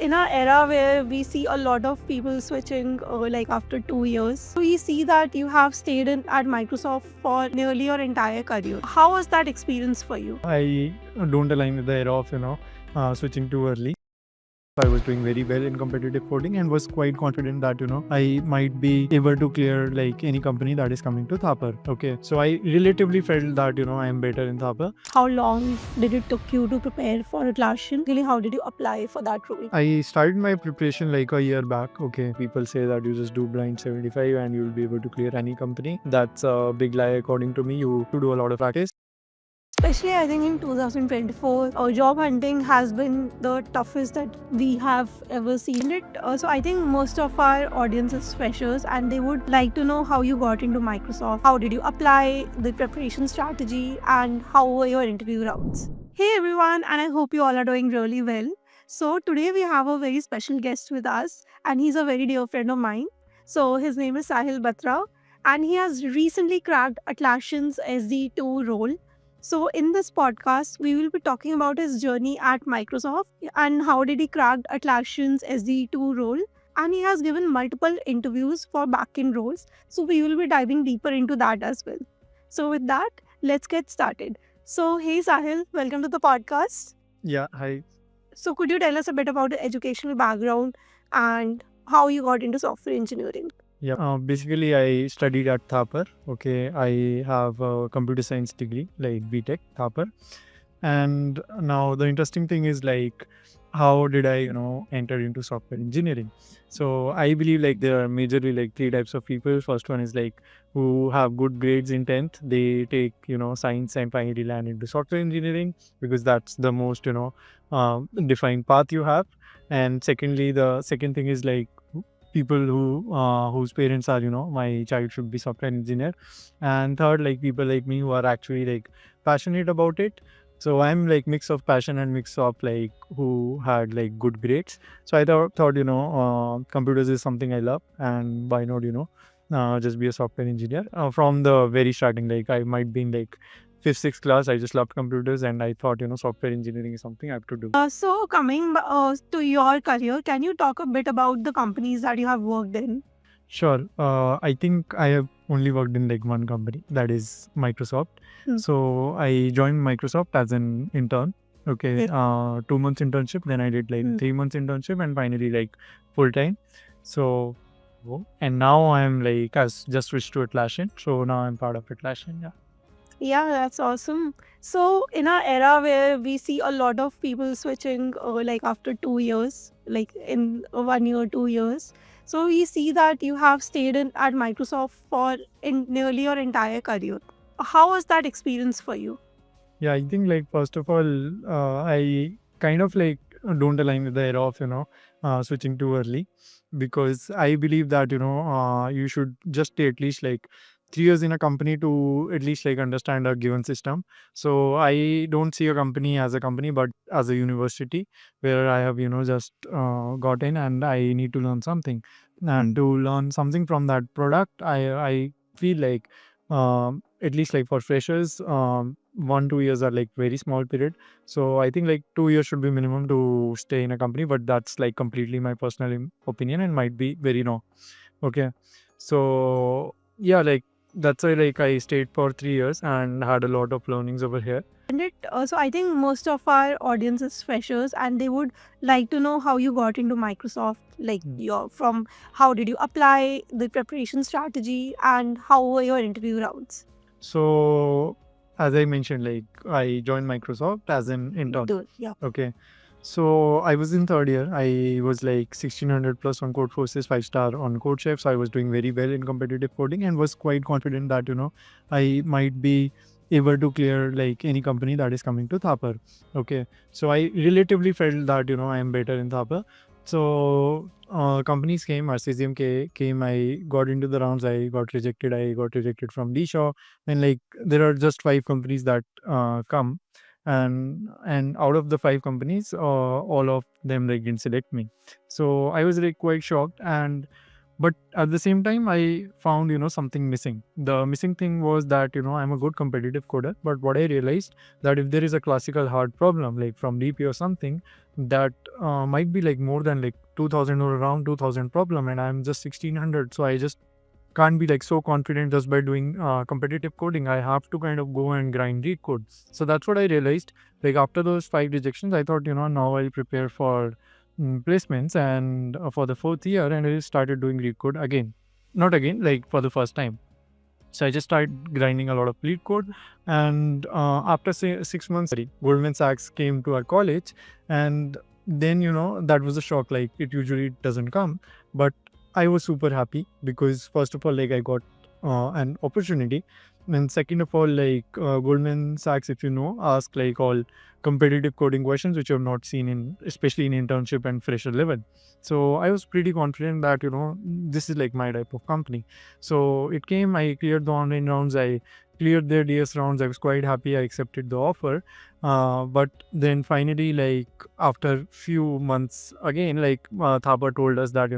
in our era where we see a lot of people switching like after 2 years, we see that you have stayed at Microsoft for nearly your entire career. How was that experience for you? I don't align with the era of switching too early. I was doing very well in competitive coding and was quite confident that I might be able to clear like any company that is coming to Thapar. Okay, so I relatively felt that I am better in Thapar. How long did it took you to prepare for Atlassian? Really, how did you apply for that role? I started my preparation like a year back. Okay, people say that you just do blind 75 and you'll be able to clear any company. That's a big lie according to me. You have to do a lot of practice. Especially, I think in 2024, job hunting has been the toughest that we have ever seen it. So I think most of our audience is freshers and they would like to know how you got into Microsoft. How did you apply, the preparation strategy, and how were your interview rounds? Hey everyone, and I hope you all are doing really well. So today we have a very special guest with us, and he's a very dear friend of mine. So his name is Sahil Batra, and he has recently cracked Atlassian's SDE2 role. So in this podcast, we will be talking about his journey at Microsoft and how did he crack Atlassian's SD2 role. And he has given multiple interviews for backend roles. So we will be diving deeper into that as well. So with that, let's get started. So hey Sahil, welcome to the podcast. Yeah, hi. So could you tell us a bit about the educational background and how you got into software engineering? Yeah, basically I studied at Thapar. Okay, I have a computer science degree, like BTech Thapar. And now the interesting thing is like, how did I, enter into software engineering? So I believe like there are majorly like three types of people. First one is like who have good grades in 10th. They take, science and finally land into software engineering because that's the most, defined path you have. And secondly, the second thing is like people whose parents are my child should be software engineer, and third like people like me who are actually like passionate about it. So I'm like mix of passion and mix of like who had like good grades. So I thought computers is something I love, and why not just be a software engineer from the very starting. Like I might be in like fifth, sixth class, I just loved computers and I thought software engineering is something I have to do. So coming to your career, can you talk a bit about the companies that you have worked in? Sure. I think I have only worked in like one company, that is Microsoft. So I joined Microsoft as an intern. Okay. 2 months internship. Then I did like 3 months internship and finally like full time. So, and now I'm like, I just switched to Atlassian. So now I'm part of Atlassian. Yeah. Yeah, that's awesome. So in our era where we see a lot of people switching like after 2 years, like in 1 year, 2 years. So we see that you have stayed at Microsoft for in nearly your entire career. How was that experience for you? Yeah, I think like first of all, I kind of like don't align with the era of switching too early, because I believe that you should just stay at least like 3 years in a company to at least like understand a given system. So I don't see a company as a company, but as a university where I have just got in and I need to learn something, and to learn something from that product, I feel like at least like for freshers, 1-2 years are like very small period. So I think like 2 years should be minimum to stay in a company, but that's like completely my personal opinion and might be very no. Okay, so yeah, like that's why like I stayed for 3 years and had a lot of learnings over here. And so I think most of our audience is freshers and they would like to know how you got into Microsoft, like your from how did you apply, the preparation strategy, and how were your interview rounds? So as I mentioned, like I joined Microsoft as an intern. Yeah. Okay. So I was in third year. I was like 1600 plus on Code Forces, 5-star on Code Chef. So I was doing very well in competitive coding and was quite confident that I might be able to clear like any company that is coming to Thapar. Okay. So I relatively felt that I am better in Thapar. So companies came, RCCM came, I got into the rounds, I got rejected from D Shaw. And like there are just 5 companies that come, and out of the 5 companies, all of them like didn't select me. So I was like quite shocked, and But at the same time, I found, something missing. The missing thing was that, I'm a good competitive coder. But what I realized that if there is a classical hard problem, like from DP or something, that might be like more than like 2000 or around 2000 problem, and I'm just 1600. So I just can't be like so confident just by doing competitive coding. I have to kind of go and grind read code. So that's what I realized. Like after those 5 rejections, I thought, now I'll prepare for placements, and for the 4th year, and I started doing read code again. Not again, like for the first time. So I just started grinding a lot of lead code, and after say 6 months, Goldman Sachs came to our college, and then that was a shock. Like it usually doesn't come, but I was super happy because first of all, like I got an opportunity, and second of all, like Goldman Sachs, if ask like all competitive coding questions which you have not seen in, especially in internship and fresher level. So I was pretty confident that this is like my type of company. So it came, I cleared the online rounds, I cleared their DS rounds. I was quite happy. I accepted the offer. But then finally, like after few months again, like Thapa told us that,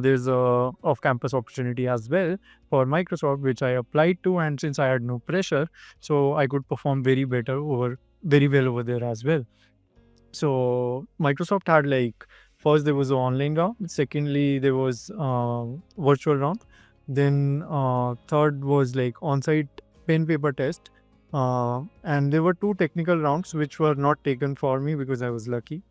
there's a off-campus opportunity as well for Microsoft, which I applied to. And since I had no pressure, so I could perform very well over there as well. So Microsoft had like, first there was an online round, secondly there was virtual round, then third was like on-site pen paper test, and there were 2 technical rounds which were not taken for me because I was lucky.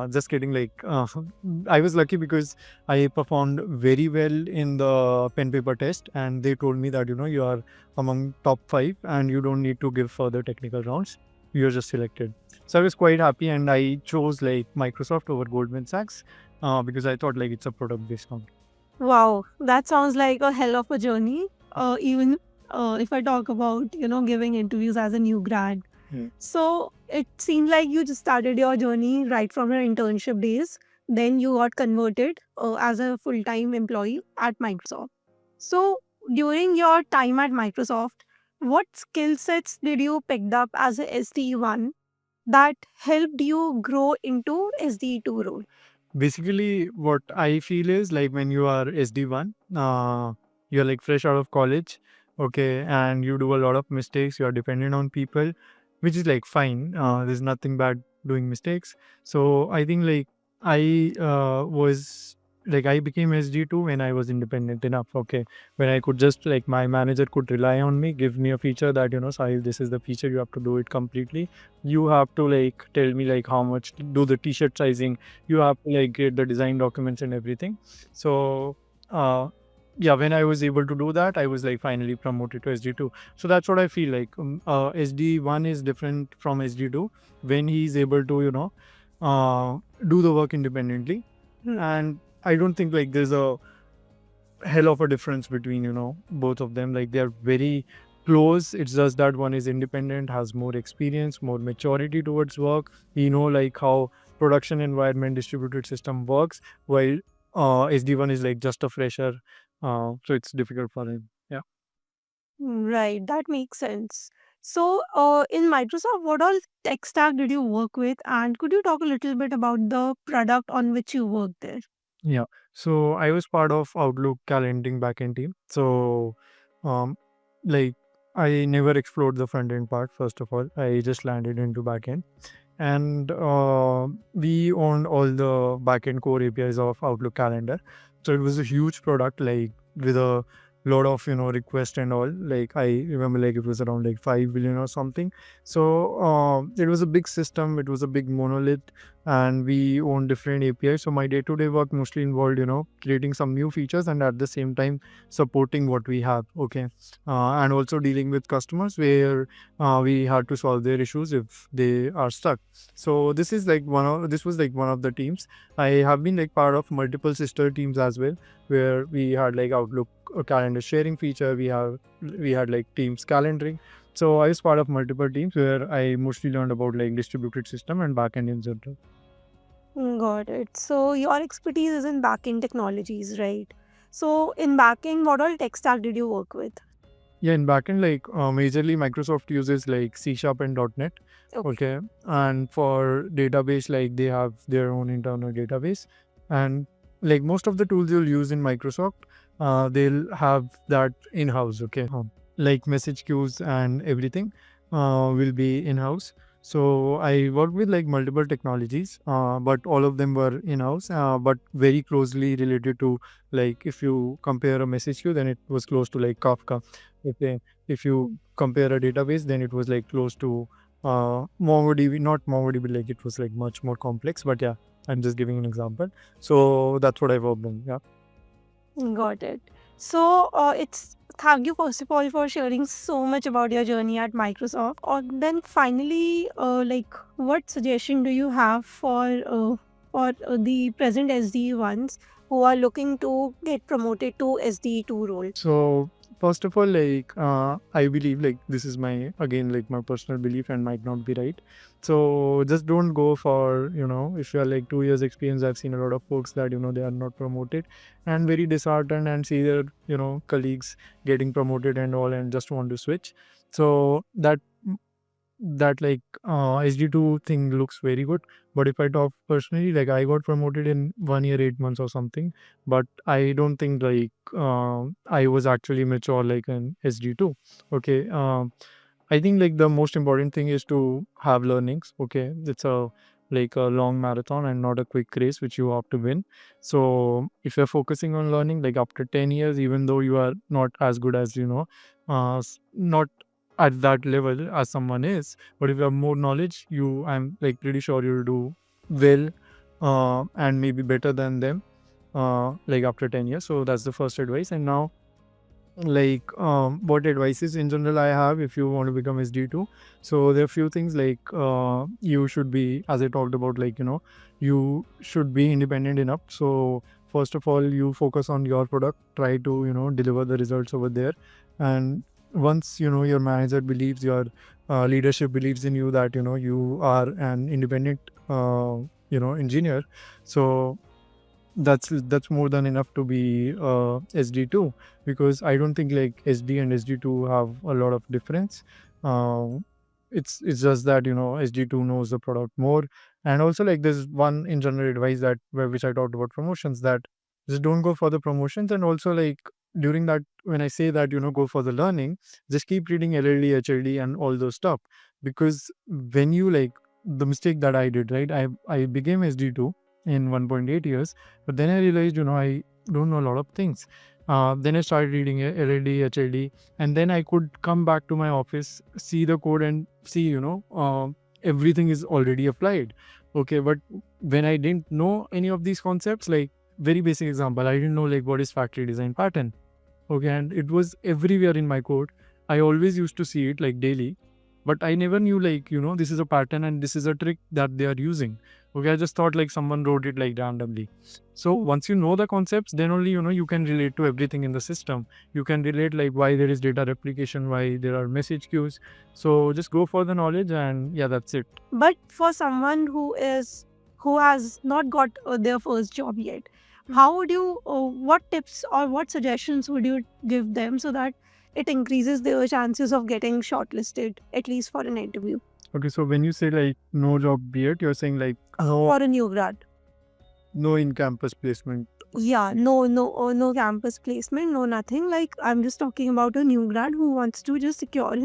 Just kidding. Like I was lucky because I performed very well in the pen paper test, and they told me that you are among top 5 and you don't need to give further technical rounds. You're just selected. So I was quite happy, and I chose like Microsoft over Goldman Sachs because I thought like it's a product based company. Wow, that sounds like a hell of a journey. Even if I talk about, giving interviews as a new grad. So it seems like you just started your journey right from your internship days. Then you got converted as a full time employee at Microsoft. So during your time at Microsoft, what skill sets did you pick up as a SDE1 that helped you grow into SDE2 role? Basically, what I feel is like when you are SD1, you're like fresh out of college, okay, and you do a lot of mistakes, you're dependent on people, which is like fine. There's nothing bad doing mistakes. So I think like I became SD2 when I was independent enough, okay, when I could just like my manager could rely on me, give me a feature that, Sahil, this is the feature, you have to do it completely. You have to like tell me like how much to do the t-shirt sizing, you have to like create the design documents and everything. So yeah, when I was able to do that, I was like finally promoted to SD2. So that's what I feel like. SD1 is different from SD2 when he's able to do the work independently. And I don't think like there's a hell of a difference between both of them. Like they're very close. It's just that one is independent, has more experience, more maturity towards work, like how production environment distributed system works, while SD1 is like just a fresher, so it's difficult for him. Yeah. Right, that makes sense. So, in Microsoft, what all tech stack did you work with? And could you talk a little bit about the product on which you worked there? Yeah. So I was part of Outlook calendaring backend team. So um like I never explored the front end part. First of all, I just landed into backend, and we owned all the backend core APIs of Outlook Calendar. So it was a huge product, like with a lot of requests and all. Like I remember, like it was around like 5 billion or something. So it was a big system. It was a big monolith, and we own different APIs. So my day-to-day work mostly involved, creating some new features and at the same time supporting what we have. Okay, and also dealing with customers where we had to solve their issues if they are stuck. So this was like one of the teams. I have been like part of multiple sister teams as well, where we had like Outlook calendar sharing feature. We had like Teams calendaring. So I was part of multiple teams where I mostly learned about like distributed system and backend in general. Got it. So, your expertise is in backend technologies, right? So, in backend, what all tech stack did you work with? Yeah, in backend, like majorly Microsoft uses like C# and .NET. Okay. Okay, and for database, like they have their own internal database, and like most of the tools you'll use in Microsoft, they'll have that in-house. Okay, like message queues and everything will be in-house. So I worked with like multiple technologies, but all of them were in-house, but very closely related to, like, if you compare a message queue, then it was close to like Kafka. If you compare a database, then it was like close to MongoDB, not MongoDB, like it was like much more complex. But yeah, I'm just giving an example. So that's what I worked on. Yeah. Got it. So it's thank you first of all for sharing so much about your journey at Microsoft. Or then finally, like what suggestion do you have for the present SDE ones who are looking to get promoted to SDE2 role? So first of all, like I believe, like this is my, again, like my personal belief and might not be right. So just don't go for, if you are like 2 years experience. I've seen a lot of folks that they are not promoted and very disheartened and see their colleagues getting promoted and all and just want to switch. So that like SD2 thing looks very good. But if I talk personally, like I got promoted in 1 year, 8 months or something. But I don't think like I was actually mature like an SD2. Okay. I think like the most important thing is to have learnings. Okay. It's a like a long marathon and not a quick race which you have to win. So if you're focusing on learning, like after 10 years, even though you are not as good as not at that level as someone is, but if you have more knowledge, I'm like pretty sure you'll do well, and maybe better than them, like after 10 years. So that's the first advice. And now, like what advices in general I have if you want to become SD2. So there are few things like you should be, as I talked about, like you should be independent enough. So first of all, you focus on your product, try to deliver the results over there. And once your manager believes, your leadership believes in you, that you are an independent engineer, so that's more than enough to be SD2. Because I don't think like SD and SD2 have a lot of difference. uh, it's just that SD2 knows the product more. And also, like, there's one in general advice that which I talked about promotions, that just don't go for the promotions. And also, like, during that, when I say that go for the learning, just keep reading LLD, HLD and all those stuff. Because when you, like, the mistake that I did, right, I became SD2 in 1.8 years, but then I realized I don't know a lot of things. Then I started reading LLD, HLD, and then I could come back to my office, see the code, and see everything is already applied. Okay, but when I didn't know any of these concepts, like very basic example, I didn't know like what is factory design pattern. Okay, and it was everywhere in my code. I always used to see it like daily, but I never knew like this is a pattern and this is a trick that they are using. Okay, I just thought like someone wrote it like randomly. So once you know the concepts, then only you can relate to everything in the system. You can relate like why there is data replication, why there are message queues. So just go for the knowledge, and yeah, that's it. But for someone who has not got their first job yet, how would you what tips or what suggestions would you give them so that it increases their chances of getting shortlisted at least for an interview? Okay, so when you say like no job yet, you're saying like For a new grad. no in-campus placement. Yeah, no campus placement, no nothing. Like I'm just talking about a new grad who wants to just secure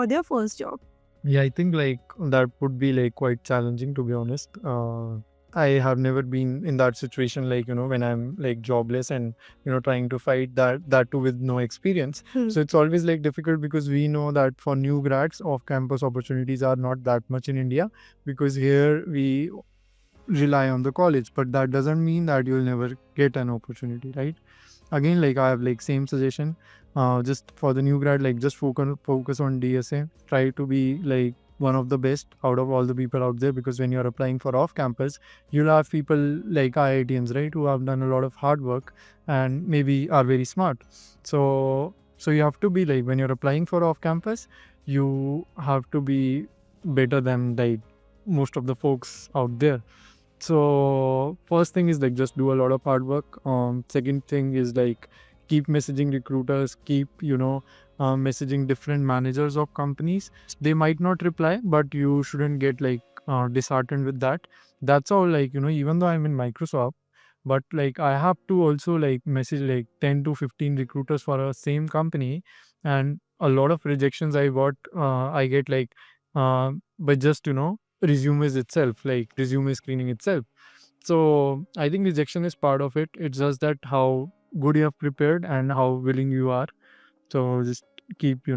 their first job. Yeah, I think like that would be like quite challenging, to be honest. I have never been in that situation, like when I'm like jobless and trying to fight that too with no experience. So it's always like difficult, because we know that for new grads, off-campus opportunities are not that much in India, because here we rely on the college, but that doesn't mean that you'll never get an opportunity, right? Again, like I have like same suggestion, just for the new grad, like just focus on DSA. Try to be like one of the best out of all the people out there, because when you're applying for off campus, you'll have people like IITians, right, who have done a lot of hard work and maybe are very smart. So you have to be like, when you're applying for off campus, you have to be better than like most of the folks out there. So first thing is like just do a lot of hard work. Second thing is like keep messaging recruiters, keep messaging different managers of companies. They might not reply, but you shouldn't get like disheartened with that. That's all. Like even though I'm in Microsoft, but like I have to also like message like 10 to 15 recruiters for a same company, and a lot of rejections I get like but just resumes itself, like resume screening itself. So I think rejection is part of it. It's just that how good you have prepared and how willing you are. So just keep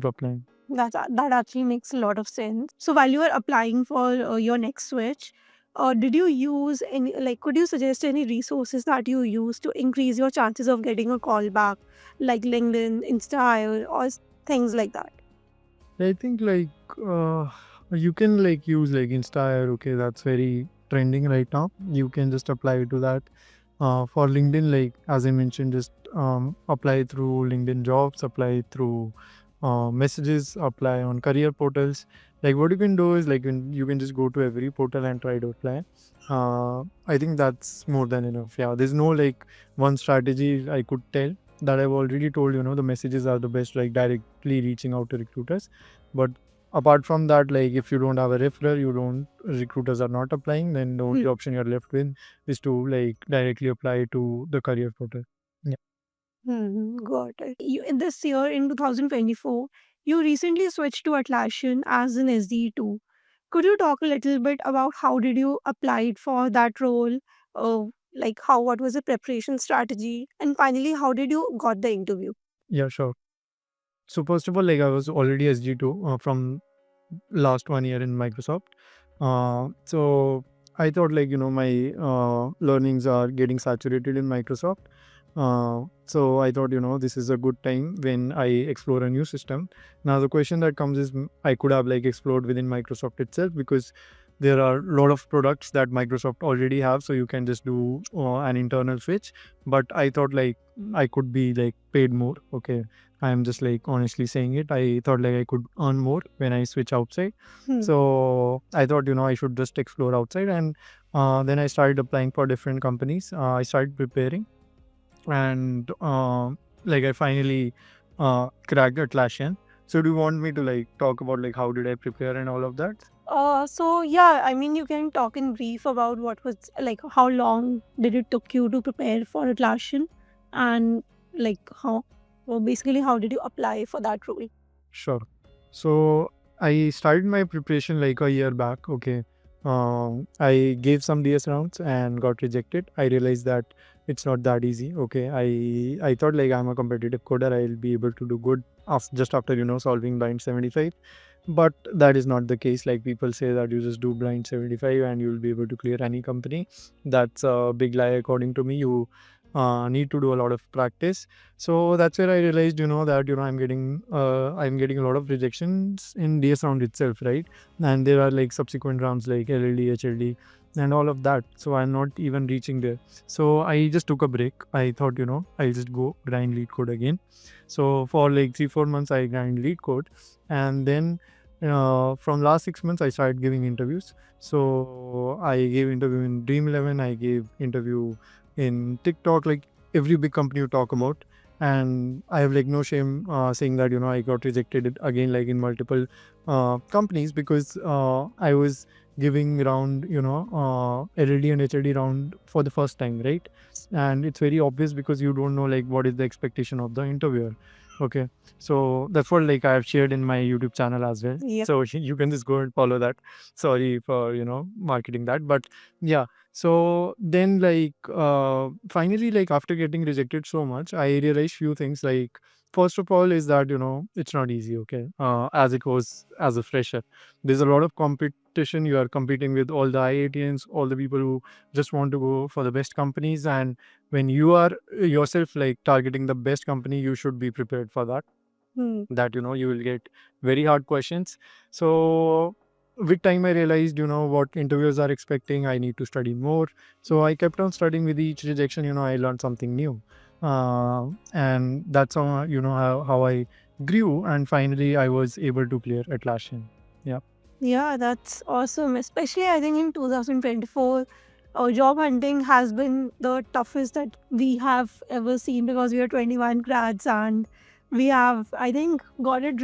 applying. That actually makes a lot of sense. So while you were applying for your next switch, did you use any, like, could you suggest any resources that you use to increase your chances of getting a call back, like LinkedIn, Insta, or things like that? I think like you can like use like Insta. Okay, that's very trending right now. You can just apply to that. For LinkedIn, like as I mentioned, just apply through LinkedIn Jobs, apply through messages, apply on career portals. Like what you can do is like you can just go to every portal and try to apply. I think that's more than enough. Yeah, there's no like one strategy I could tell. That I've already told, the messages are the best, like directly reaching out to recruiters. But apart from that, like if you don't have a referral, recruiters are not applying, then the only option you're left with is to like directly apply to the career portal. Yeah. Got it. In this year, in 2024, you recently switched to Atlassian as an SDE2. Could you talk a little bit about how did you apply for that role? Uh, like what was the preparation strategy? And finally, how did you got the interview? Yeah, sure. So first of all, like I was already SG2 from last 1 year in Microsoft. So I thought like my learnings are getting saturated in Microsoft. So I thought this is a good time when I explore a new system. Now the question that comes is I could have like explored within Microsoft itself, because there are a lot of products that Microsoft already have, so you can just do an internal switch. But I thought like I could be like paid more. Okay, I am just like honestly saying it. I thought like I could earn more when I switch outside. So I thought I should just explore outside, and then I started applying for different companies. I started preparing, and like I finally cracked Atlassian. So do you want me to like talk about like how did I prepare and all of that? So yeah, I mean, you can talk in brief about what was like how long did it took you to prepare for Atlassian, and like basically how did you apply for that role? Sure. So I started my preparation like a year back. Okay. I gave some DS rounds and got rejected. I realized that it's not that easy. Okay. I thought like I'm a competitive coder. I'll be able to do good just after solving blind 75. But that is not the case. Like people say that you just do blind 75 and you'll be able to clear any company. That's a big lie according to me. You need to do a lot of practice. So that's where I realized, that I'm getting a lot of rejections in DS round itself, right? And there are like subsequent rounds like LLD, HLD, and all of that. So I'm not even reaching there. So I just took a break. I thought, I'll just go grind lead code again. So for like 3-4 months, I grind lead code, and then from last 6 months, I started giving interviews. So I gave interview in Dream11. I gave interview in TikTok, like every big company you talk about. And I have like no shame saying that I got rejected again, like in multiple companies, because I was giving round LLD and HLD round for the first time, right? And it's very obvious because you don't know like what is the expectation of the interviewer. Okay, so that's what like I have shared in my YouTube channel as well. Yep. So you can just go and follow that. Sorry for marketing that, but yeah. So then like finally, like after getting rejected so much, I realized few things. Like first of all is that it's not easy. Okay, as it was as a fresher, there's a lot of competition. You are competing with all the IITians, all the people who just want to go for the best companies. And when you are yourself like targeting the best company, you should be prepared for that. That you will get very hard questions. So with time I realized what interviewers are expecting. I need to study more. So I kept on studying. With each rejection I learned something new, and that's how I grew, and finally I was able to clear Atlassian. Yeah. Yeah, that's awesome. Especially, I think in 2024, job hunting has been the toughest that we have ever seen, because we are 21 grads and we have, I think, got it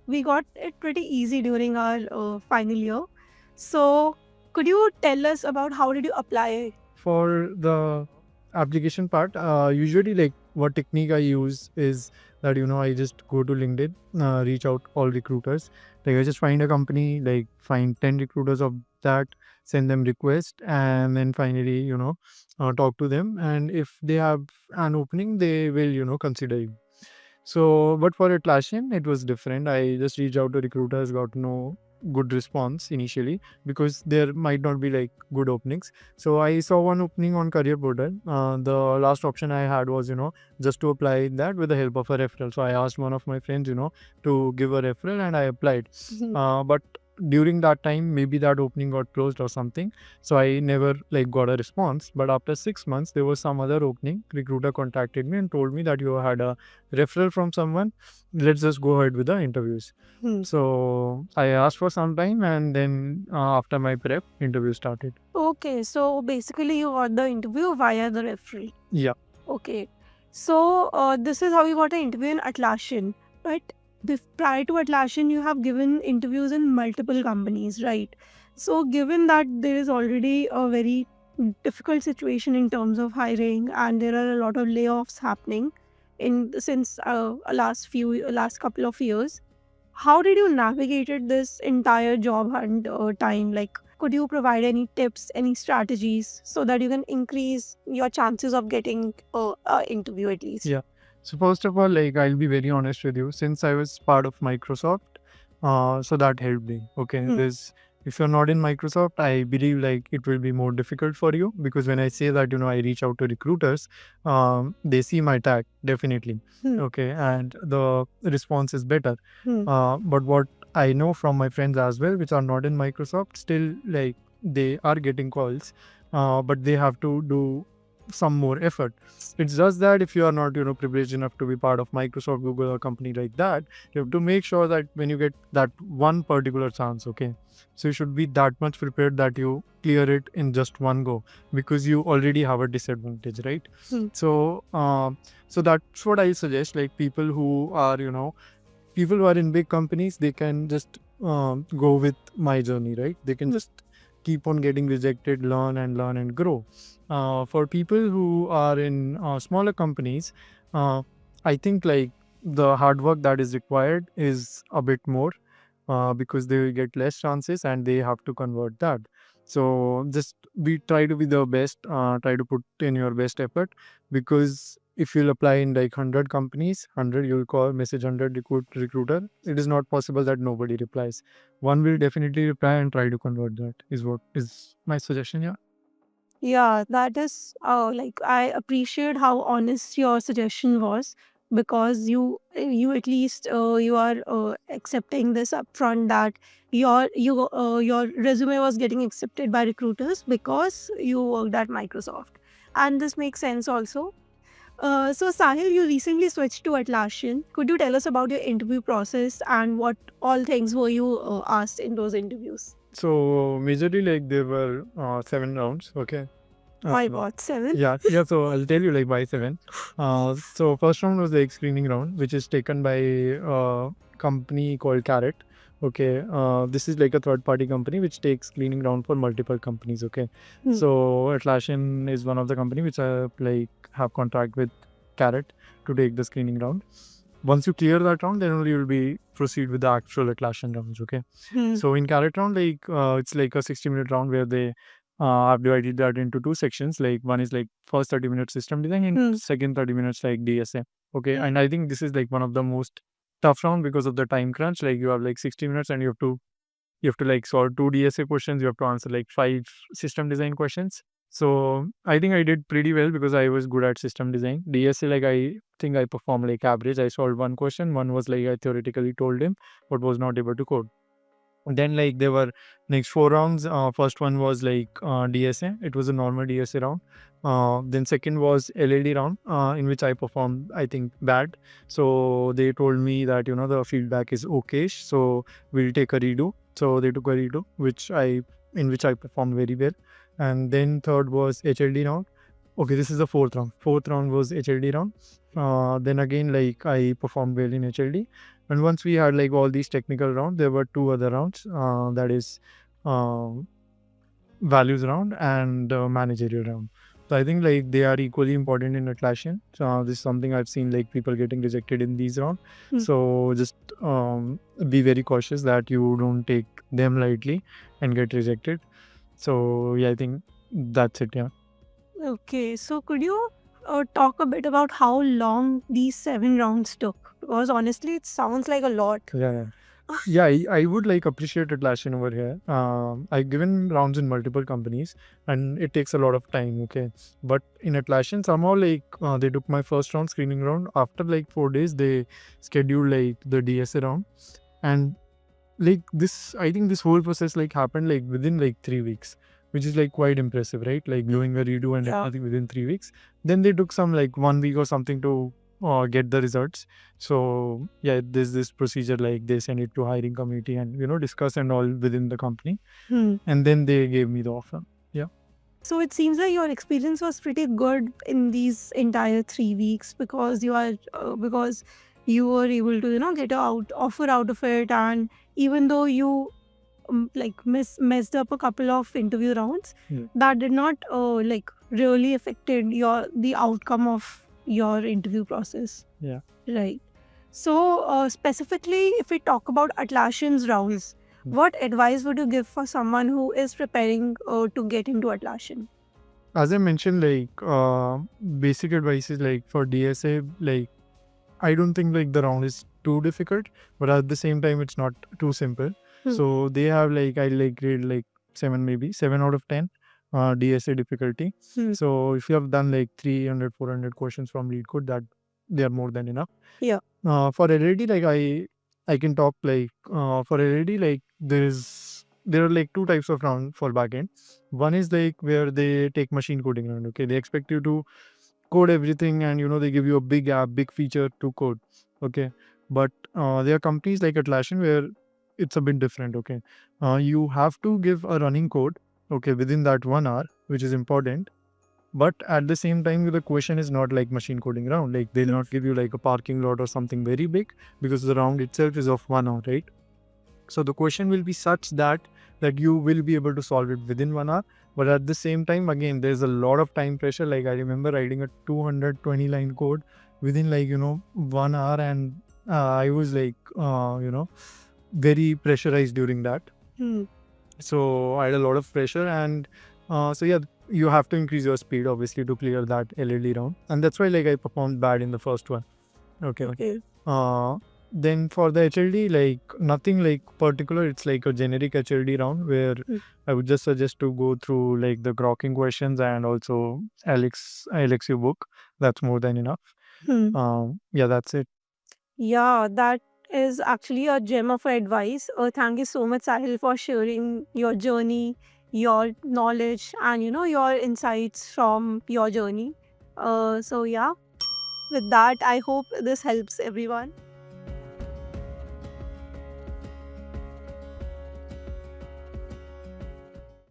we got it pretty easy during our final year. So, could you tell us about how did you apply? For the application part, usually like what technique I use is that I just go to LinkedIn, reach out all recruiters. Like I just find a company, like find 10 recruiters of that, send them request, and then finally talk to them. And if they have an opening, they will consider you. So, but for Atlassian, it was different. I just reached out to recruiters, got no good response initially because there might not be like good openings. So I saw one opening on career portal. The last option I had was just to apply that with the help of a referral. So I asked one of my friends to give a referral, and I applied. But during that time, maybe that opening got closed or something, so I never like got a response. But after 6 months, there was some other opening. Recruiter contacted me and told me that you had a referral from someone, let's just go ahead with the interviews. So I asked for some time, and then after my prep, interview started. Okay, so basically you got the interview via the referral. Yeah. Okay, so this is how you got an interview in Atlassian. But prior to Atlassian, you have given interviews in multiple companies, right? So given that there is already a very difficult situation in terms of hiring, and there are a lot of layoffs happening since last couple of years, how did you navigated this entire job hunt time? Like, could you provide any tips, any strategies so that you can increase your chances of getting an interview at least? Yeah. So first of all, like I'll be very honest with you, since I was part of Microsoft, so that helped me. Okay, there's if you're not in Microsoft, I believe like it will be more difficult for you, because when I say that I reach out to recruiters, they see my tag definitely. Okay, and the response is better. But what I know from my friends as well, which are not in Microsoft, still like they are getting calls, but they have to do some more effort. It's just that if you are not privileged enough to be part of Microsoft, Google, or company like that, you have to make sure that when you get that one particular chance, okay, so you should be that much prepared that you clear it in just one go, because you already have a disadvantage, right? So so that's what I suggest. Like people who are in big companies, they can just go with my journey, right? They can just keep on getting rejected, learn and grow. For people who are in smaller companies, I think like the hard work that is required is a bit more, because they will get less chances and they have to convert that. So just try to be the best, try to put in your best effort, because if you'll apply in like 100 companies, 100 you'll call message 100 recruiter, it is not possible that nobody replies. One will definitely reply, and try to convert that is what is my suggestion. Yeah. Yeah, that is like I appreciate how honest your suggestion was, because you at least you are accepting this upfront that your resume was getting accepted by recruiters because you worked at Microsoft, and this makes sense also. So Sahil, you recently switched to Atlassian. Could you tell us about your interview process and what all things were you asked in those interviews? So majorly like there were 7 rounds. Okay. Why what 7? Yeah. So I'll tell you like why 7. So first round was the screening round, which is taken by a company called Carrot. Okay. This is like a third party company which takes screening round for multiple companies. Okay. So Atlassian is one of the company which like have contract with Carrot to take the screening round. Once you clear that round, then only you will be proceed with the actual Atlassian rounds. Okay. So in Carrot round, like it's like a 60-minute round where they I've divided that into 2 sections. Like one is like first 30 minutes system design, and second 30 minutes like DSA. Okay. And I think this is like one of the most tough round because of the time crunch. Like you have like 60 minutes and you have to like solve 2 DSA questions. You have to answer like 5 system design questions. So I think I did pretty well because I was good at system design. DSA, like I think I performed like average. I solved one question. One was like I theoretically told him, but was not able to code. Then like there were next 4 rounds. First one was like DSA. It was a normal DSA round. Then second was LLD round, in which I performed, I think, bad. So they told me that the feedback is okay, so we'll take a redo. So they took a redo, in which I performed very well. And then third was HLD round. Okay, this is the fourth round. Fourth round was HLD round. Then again, like I performed well in HLD. And once we had like all these technical rounds, there were 2 other rounds. That is values round and managerial round. So I think like they are equally important in Atlassian. So this is something I've seen like people getting rejected in these rounds. So just be very cautious that you don't take them lightly and get rejected. So yeah, I think that's it. Yeah. Okay, so could you talk a bit about how long these 7 rounds took? Because honestly, it sounds like a lot. Yeah. Yeah, I would like appreciate Atlassian over here. I've given rounds in multiple companies and it takes a lot of time. Okay. But in Atlassian, somehow like they took my first round, screening round. After like 4 days, they scheduled like the DSA round. And like this, I think this whole process like happened like within like 3 weeks, which is like quite impressive, right? Like doing a redo and Yeah. everything within 3 weeks. Then they took some like 1 week or something to get the results. So yeah, there's this procedure like they send it to hiring committee and discuss and all within the company, and then they gave me the offer. Yeah. So it seems like your experience was pretty good in these entire 3 weeks because because you were able to get a offer out of it, and even though you like messed up a couple of interview rounds, that did not like really affected the outcome of your interview process. Yeah. Right. So specifically, if we talk about Atlassian's rounds, what advice would you give for someone who is preparing to get into Atlassian? As I mentioned, like basic advice is like for DSA, like I don't think like the round is too difficult, but at the same time, it's not too simple. So they have like I like grade like 7, maybe 7 out of 10 DSA difficulty. So if you have done like 300, 400 questions from lead code, that they are more than enough. Yeah. For LLD, like I can talk like for LLD, like there are like two types of round for backend. One is like where they take machine coding round. Okay, they expect you to code everything, and they give you a big app, big feature to code. Okay, but there are companies like Atlassian where it's a bit different. Okay, you have to give a running code. Okay, within that 1 hour, which is important. But at the same time, the question is not like machine coding round. Like they'll not give you like a parking lot or something very big because the round itself is of 1 hour, right? So the question will be such that you will be able to solve it within 1 hour. But at the same time, again, there's a lot of time pressure. Like I remember writing a 220 line code within like 1 hour, and I was like very pressurized during that. So I had a lot of pressure, and so yeah, you have to increase your speed obviously to clear that LLD round, and that's why like I performed bad in the first one. Okay. Then for the HLD, like nothing like particular. It's like a generic HLD round where I would just suggest to go through like the grokking questions and also LXU book. That's more than enough. Yeah, that's it. Yeah, that is actually a gem of advice. Thank you so much, Sahil, for sharing your journey, your knowledge, and your insights from your journey. So yeah, with that, I hope this helps everyone.